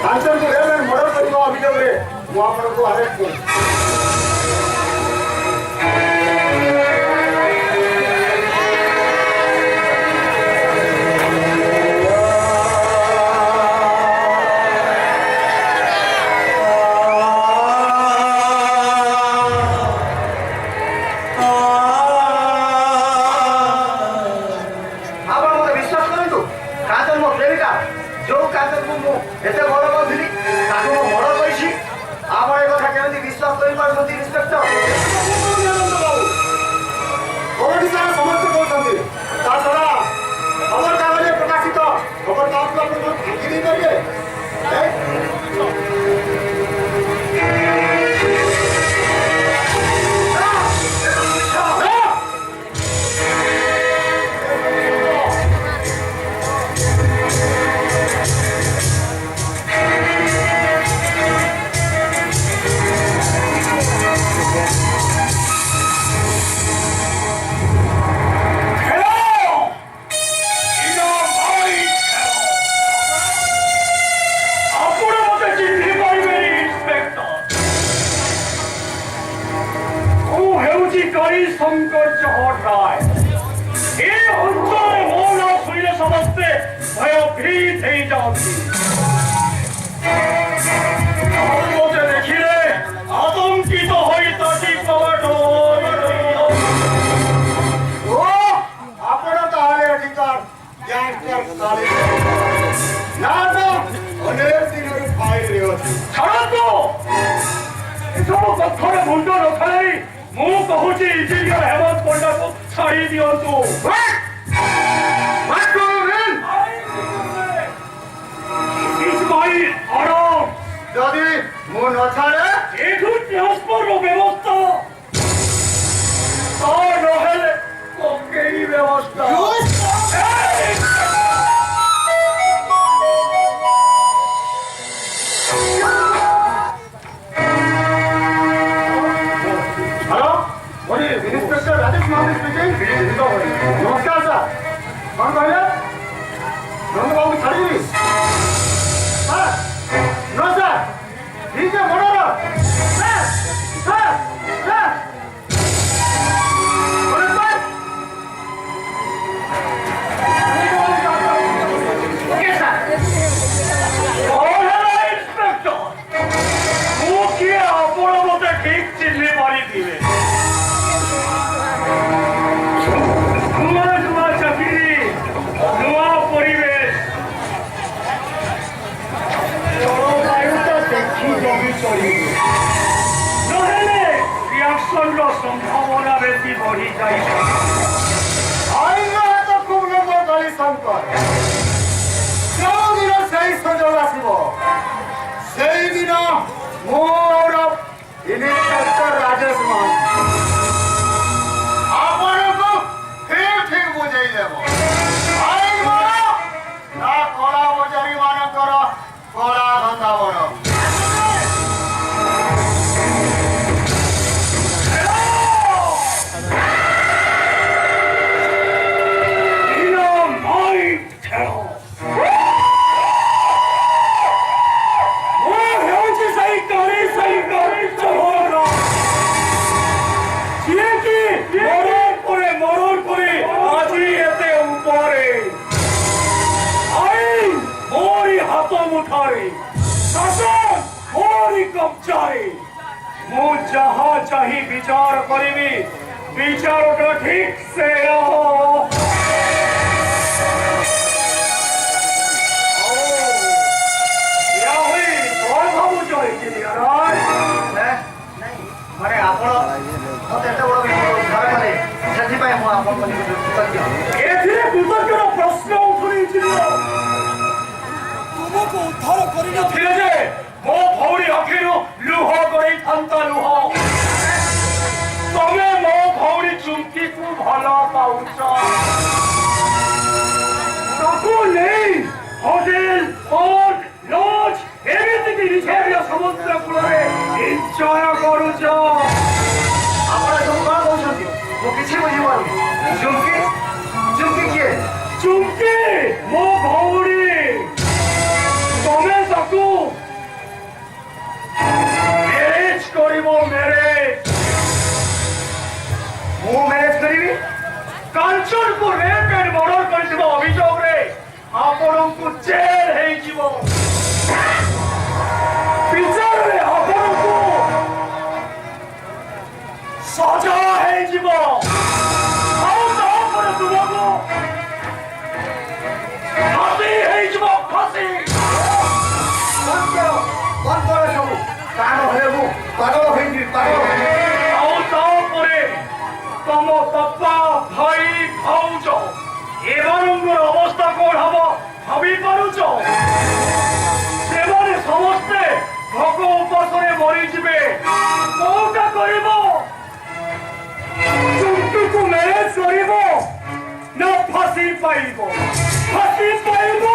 ତାଙ୍କଙ୍କୁ murder କରିବା ଅଭିଯୋଗରେ ମୁଁ ଆପଣଙ୍କୁ ଆରେଷ୍ଟ କରୁଛି। चुमकी मो भौरी तमे सकू ଆପଣଙ୍କୁ ଜେଲ୍ ହେଇଯିବ। ବିଚାରରେ ଆପଣଙ୍କୁ ସଜା ହେଇଯିବ। ଆଉ ତାପରେ ତୁମକୁ ଫାଶୀ ହେଇଯିବ, ଫାଶୀ। ବନ୍ଦ କର ସବୁ କାରଣ ହେବୁ ପାଗଳ ହେଇଛି ପାଗଳ। ଆଉ ତାପରେ ତମ ବାପା ଭାଇ ଭାଉଜ ଏମାନଙ୍କର ଅବସ୍ଥା କଣ ହବ ଭାବି ପାରୁଛ? ସେମାନେ ସମସ୍ତେ ଭୋକ ଉପାସରେ ମରିଯିବେ। କଣଟା କରିବ? ଚୁମ୍କିକୁ ମ୍ୟାରେଜ କରିବ ନା ଫାଶୀ ପାଇବ? ଫାଶୀ ପାଇବ।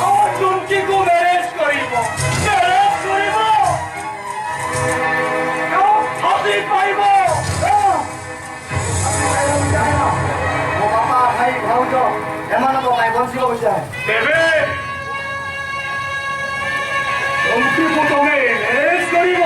ଆଉ ଚୁମ୍କିକୁ ମ୍ୟାରେଜ କରିବ, ମ୍ୟାରେଜ କରିବ। ଆଉ ଫାଶୀ ପାଇବ। ମୋ ବାପା ଭାଇ ଭାଉଜ ଏମାନଙ୍କ ପାଇଁ ବଞ୍ଚିବାକୁ ଚାହେଁ। ତେବେ ଚୁମ୍କିକୁ ତମେ ମ୍ୟାରେଜ କରିବ।